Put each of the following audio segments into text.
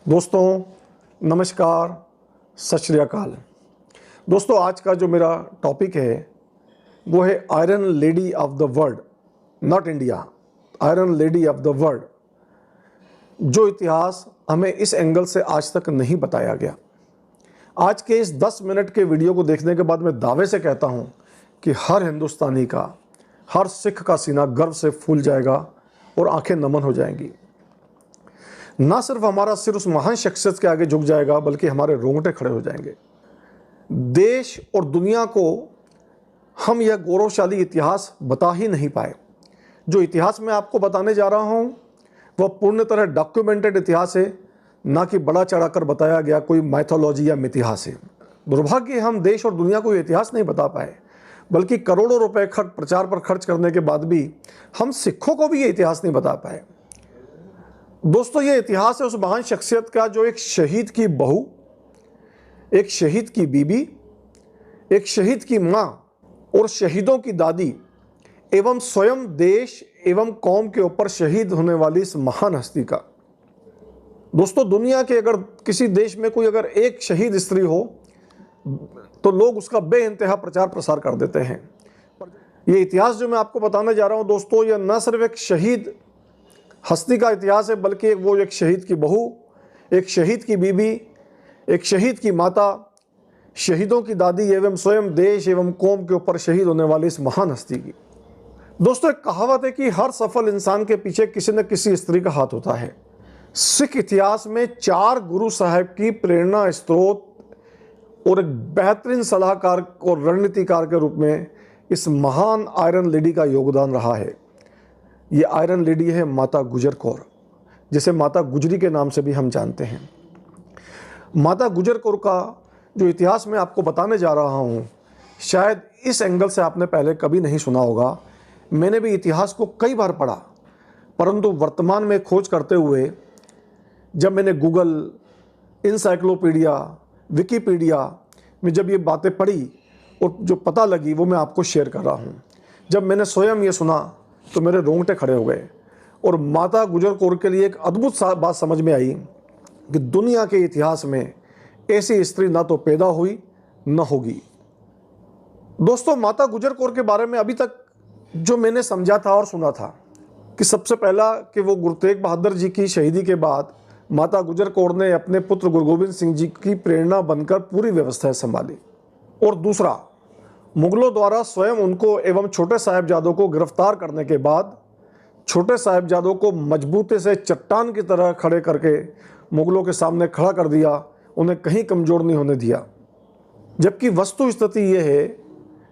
दोस्तों नमस्कार, सत श्री अकाल। दोस्तों आज का जो मेरा टॉपिक है वो है iron lady of the world, not India, iron lady of the world, जो इतिहास हमें इस एंगल से आज तक नहीं बताया गया। आज के इस 10 मिनट के वीडियो को देखने के बाद मैं दावे से कहता हूँ कि हर हिंदुस्तानी का, हर सिख का सीना गर्व से फूल जाएगा और आंखें नमन हो जाएंगी। ना सिर्फ हमारा सिर उस महान शख्सियत के आगे झुक जाएगा बल्कि हमारे रोंगटे खड़े हो जाएंगे। देश और दुनिया को हम यह गौरवशाली इतिहास बता ही नहीं पाए। जो इतिहास मैं आपको बताने जा रहा हूं वह पूर्ण तरह डॉक्यूमेंटेड इतिहास है, ना कि बड़ा चढ़ाकर बताया गया कोई माइथोलॉजी या मिथिहास है। दुर्भाग्य हम देश और दुनिया को इतिहास नहीं बता पाए, बल्कि करोड़ों रुपए प्रचार पर खर्च करने के बाद भी हम सिखों को भी ये इतिहास नहीं बता पाए। दोस्तों ये इतिहास है उस महान शख्सियत का जो एक शहीद की बहू, एक शहीद की बीबी, एक शहीद की मां और शहीदों की दादी एवं स्वयं देश एवं कौम के ऊपर शहीद होने वाली इस महान हस्ती का। दोस्तों दुनिया के अगर किसी देश में कोई अगर एक शहीद स्त्री हो तो लोग उसका बेइंतहा प्रचार प्रसार कर देते हैं। ये इतिहास जो मैं आपको बताने जा रहा हूं दोस्तों, यह न सिर्फ एक शहीद हस्ती का इतिहास है बल्कि वो एक शहीद की बहू, एक शहीद की बीबी, एक शहीद की माता, शहीदों की दादी एवं स्वयं देश एवं कौम के ऊपर शहीद होने वाली इस महान हस्ती की। दोस्तों एक कहावत है कि हर सफल इंसान के पीछे किसी न किसी स्त्री का हाथ होता है। सिख इतिहास में 4 गुरु साहब की प्रेरणा स्रोत और एक बेहतरीन सलाहकार और रणनीतिकार के रूप में इस महान आयरन लेडी का योगदान रहा है। ये आयरन लेडी है माता गुजर कौर, जिसे माता गुजरी के नाम से भी हम जानते हैं। माता गुजर कौर का जो इतिहास मैं आपको बताने जा रहा हूँ, शायद इस एंगल से आपने पहले कभी नहीं सुना होगा। मैंने भी इतिहास को कई बार पढ़ा, परंतु वर्तमान में खोज करते हुए जब मैंने गूगल, इंसाइक्लोपीडिया, विकीपीडिया में जब ये बातें पढ़ी और जो पता लगी वो मैं आपको शेयर कर रहा हूँ। जब मैंने स्वयं ये सुना तो मेरे रोंगटे खड़े हो गए और माता गुजर कौर के लिए एक अद्भुत बात समझ में आई कि दुनिया के इतिहास में ऐसी स्त्री ना तो पैदा हुई न होगी। दोस्तों माता गुजर कौर के बारे में अभी तक जो मैंने समझा था और सुना था कि सबसे पहला कि वो गुरु तेग बहादुर जी की शहीदी के बाद माता गुजर कौर ने अपने पुत्र गुरु गोविंद सिंह जी की प्रेरणा बनकर पूरी व्यवस्थाएं संभाली, और दूसरा मुगलों द्वारा स्वयं उनको एवं छोटे साहिबजादों को गिरफ्तार करने के बाद छोटे साहिबजादों को मजबूती से चट्टान की तरह खड़े करके मुगलों के सामने खड़ा कर दिया, उन्हें कहीं कमजोर नहीं होने दिया। जबकि वस्तु स्थिति ये है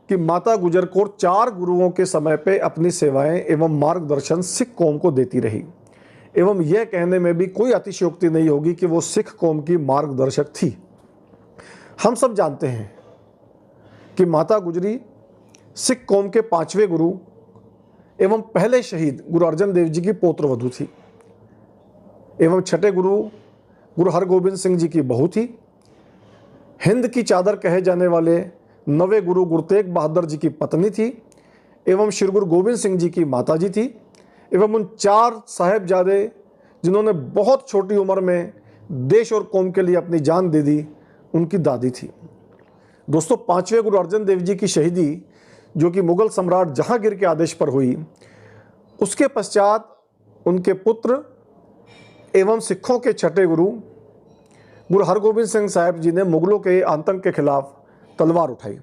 कि माता गुजर कौर 4 गुरुओं के समय पे अपनी सेवाएं एवं मार्गदर्शन सिख कौम को देती रही, एवं यह कहने में भी कोई अतिशयोक्ति नहीं होगी कि वो सिख कौम की मार्गदर्शक थी। हम सब जानते हैं कि माता गुजरी सिख कौम के 5वें गुरु एवं पहले शहीद गुरु अर्जन देव जी की पौत्रवधू थी, एवं छठे गुरु गुरु हरगोबिंद सिंह जी की बहू थी। हिंद की चादर कहे जाने वाले 9वें गुरु गुरु तेग बहादुर जी की पत्नी थी, एवं श्री गुरु गोविंद सिंह जी की माता जी थी, एवं उन 4 साहेबजादे जिन्होंने बहुत छोटी उम्र में देश और कौम के लिए अपनी जान दे दी, उनकी दादी थी। दोस्तों 5वें गुरु अर्जन देव जी की शहीदी जो कि मुगल सम्राट जहांगीर के आदेश पर हुई, उसके पश्चात उनके पुत्र एवं सिखों के छठे गुरु गुरु हरगोबिंद सिंह साहब जी ने मुगलों के आतंक के खिलाफ तलवार उठाई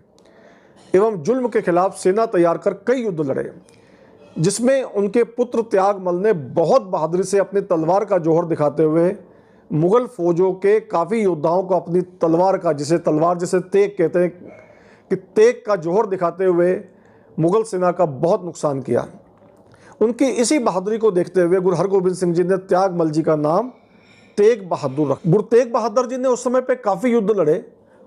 एवं जुल्म के खिलाफ सेना तैयार कर कई युद्ध लड़े, जिसमें उनके पुत्र त्यागमल ने बहुत बहादुरी से अपनी तलवार का जोहर दिखाते हुए मुगल फौजों के काफ़ी योद्धाओं को अपनी तलवार का, जिसे तलवार जैसे तेग कहते हैं कि तेग का जोहर दिखाते हुए मुगल सेना का बहुत नुकसान किया। उनकी इसी बहादुरी को देखते हुए गुरु हरगोबिंद सिंह जी ने त्यागमल जी का नाम तेग बहादुर रखा। गुरु तेग बहादुर जी ने उस समय पे काफ़ी युद्ध लड़े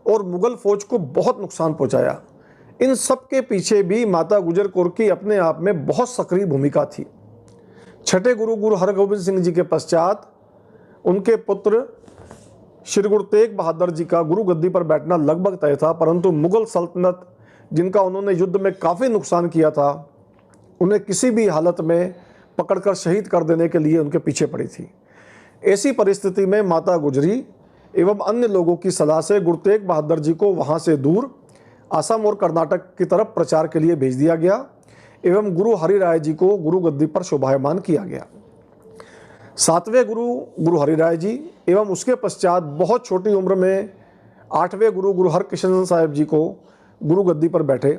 और मुगल फौज को बहुत नुकसान पहुंचाया। इन सब के पीछे भी माता गुजर कौर की अपने आप में बहुत सक्रिय भूमिका थी। छठे गुरु गुरु हरगोबिंद सिंह जी के पश्चात उनके पुत्र श्री गुरु तेग बहादुर जी का गुरु गद्दी पर बैठना लगभग तय था, परंतु मुगल सल्तनत जिनका उन्होंने युद्ध में काफ़ी नुकसान किया था, उन्हें किसी भी हालत में पकड़कर शहीद कर देने के लिए उनके पीछे पड़ी थी। ऐसी परिस्थिति में माता गुजरी एवं अन्य लोगों की सलाह से गुरु तेग बहादुर जी को वहाँ से दूर असम और कर्नाटक की तरफ प्रचार के लिए भेज दिया गया एवं गुरु हरिराय जी को गुरु गद्दी पर शोभायमान किया गया। 7वें गुरु हरिराय जी एवं उसके पश्चात बहुत छोटी उम्र में 8वें गुरु हरकृष्ण साहिब जी को गुरु गद्दी पर बैठे।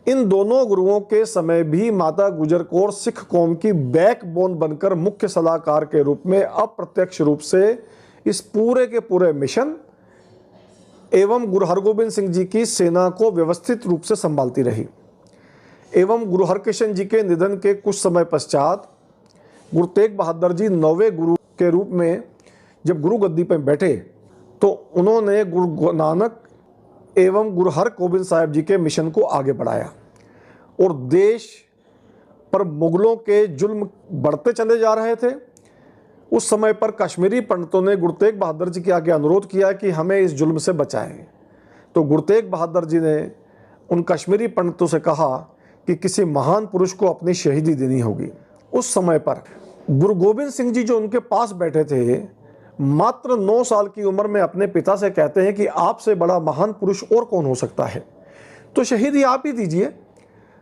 इन दोनों गुरुओं के समय भी माता गुजर कौर सिख कौम की बैकबोन बनकर मुख्य सलाहकार के रूप में अप्रत्यक्ष रूप से इस पूरे के पूरे मिशन एवं गुरु हरगोबिंद सिंह जी की सेना को व्यवस्थित रूप से संभालती रही। एवं गुरु हरकृष्ण जी के निधन के कुछ समय पश्चात गुरु तेग बहादुर जी 9वें गुरु के रूप में जब गुरु गद्दी पर बैठे तो उन्होंने गुरु नानक एवं गुरु हरगोबिंद साहिब जी के मिशन को आगे बढ़ाया और देश पर मुगलों के जुल्म बढ़ते चले जा रहे थे। उस समय पर कश्मीरी पंडितों ने गुरु तेग बहादुर जी के आगे अनुरोध किया कि हमें इस जुल्म से बचाएं। तो गुरु तेग बहादुर जी ने उन कश्मीरी पंडितों से कहा कि किसी महान पुरुष को अपनी शहीदी देनी होगी। उस समय पर गुरु गोबिंद सिंह जी जो उनके पास बैठे थे मात्र 9 साल की उम्र में अपने पिता से कहते हैं कि आपसे बड़ा महान पुरुष और कौन हो सकता है, तो शहीदी आप ही दीजिए।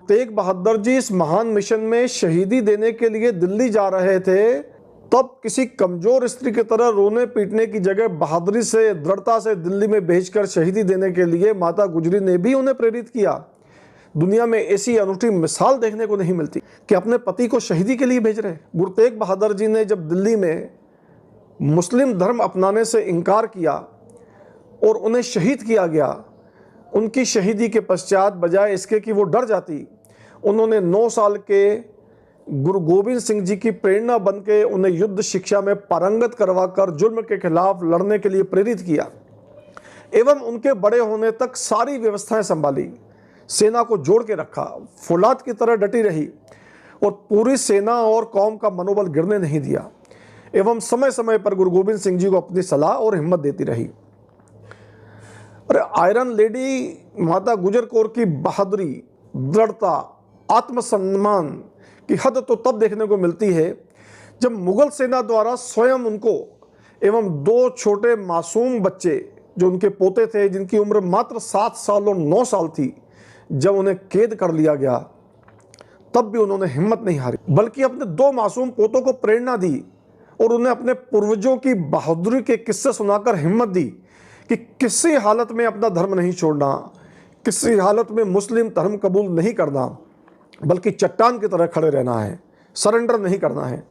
तेग बहादुर जी इस महान मिशन में शहीदी देने के लिए दिल्ली जा रहे थे, तब किसी कमजोर स्त्री की तरह रोने पीटने की जगह बहादुरी से दृढ़ता से दिल्ली में भेजकर शहीदी देने के लिए माता गुजरी ने भी उन्हें प्रेरित किया। दुनिया में ऐसी अनूठी मिसाल देखने को नहीं मिलती कि अपने पति को शहीदी के लिए भेज रहे। गुरु तेग बहादुर जी ने जब दिल्ली में मुस्लिम धर्म अपनाने से इनकार किया और उन्हें शहीद किया गया, उनकी शहीदी के पश्चात बजाय इसके कि वो डर जाती, उन्होंने 9 साल के गुरु गोबिंद सिंह जी की प्रेरणा बनके उन्हें युद्ध शिक्षा में पारंगत करवाकर जुल्म के खिलाफ लड़ने के लिए प्रेरित किया एवं उनके बड़े होने तक सारी व्यवस्थाएं संभाली, सेना को जोड़ के रखा, फौलाद की तरह डटी रही और पूरी सेना और कौम का मनोबल गिरने नहीं दिया एवं समय समय पर गुरु गोबिंद सिंह जी को अपनी सलाह और हिम्मत देती रही। अरे आयरन लेडी माता गुजर कौर की बहादुरी, दृढ़ता, आत्मसम्मान की हद तो तब देखने को मिलती है जब मुगल सेना द्वारा स्वयं उनको एवं 2 छोटे मासूम बच्चे जो उनके पोते थे, जिनकी उम्र मात्र 7 साल और 9 साल थी, जब उन्हें कैद कर लिया गया तब भी उन्होंने हिम्मत नहीं हारी, बल्कि अपने 2 मासूम पोतों को प्रेरणा दी और उन्हें अपने पूर्वजों की बहादुरी के किस्से सुनाकर हिम्मत दी कि किसी हालत में अपना धर्म नहीं छोड़ना, किसी हालत में मुस्लिम धर्म कबूल नहीं करना, बल्कि चट्टान की तरह खड़े रहना है, सरेंडर नहीं करना है।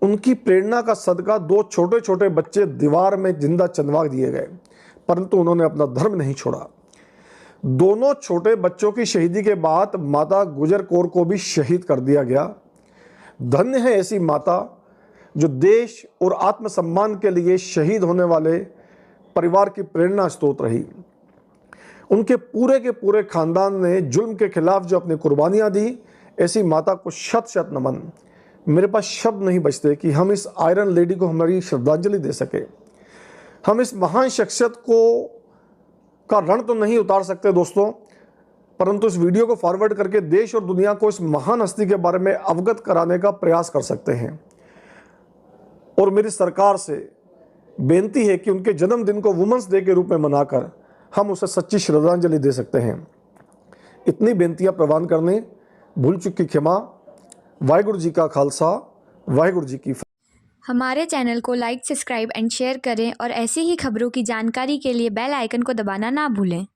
उनकी प्रेरणा का सदका 2 छोटे छोटे बच्चे दीवार में जिंदा चंदवा दिए गए, परंतु उन्होंने अपना धर्म नहीं छोड़ा। दोनों छोटे बच्चों की शहीदी के बाद माता गुजर कौर को भी शहीद कर दिया गया। धन्य है ऐसी माता जो देश और आत्मसम्मान के लिए शहीद होने वाले परिवार की प्रेरणा स्रोत रही। उनके पूरे के पूरे खानदान ने जुल्म के खिलाफ जो अपनी कुर्बानियां दी, ऐसी माता को शत शत नमन। मेरे पास शब्द नहीं बचते कि हम इस आयरन लेडी को हमारी श्रद्धांजलि दे सके। हम इस महान शख्सियत का रण तो नहीं उतार सकते दोस्तों, परंतु इस वीडियो को फॉरवर्ड करके देश और दुनिया को इस महान हस्ती के बारे में अवगत कराने का प्रयास कर सकते हैं। और मेरी सरकार से बेनती है कि उनके जन्मदिन को वुमेंस डे के रूप में मनाकर हम उसे सच्ची श्रद्धांजलि दे सकते हैं। इतनी बेनतियां प्रवान करने, भूल चुक की क्षमा। वाहिगुरु जी का खालसा, वाहिगुरु जी की फतेह। हमारे चैनल को लाइक, सब्सक्राइब एंड शेयर करें और ऐसी ही खबरों की जानकारी के लिए बेल आइकन को दबाना ना भूलें।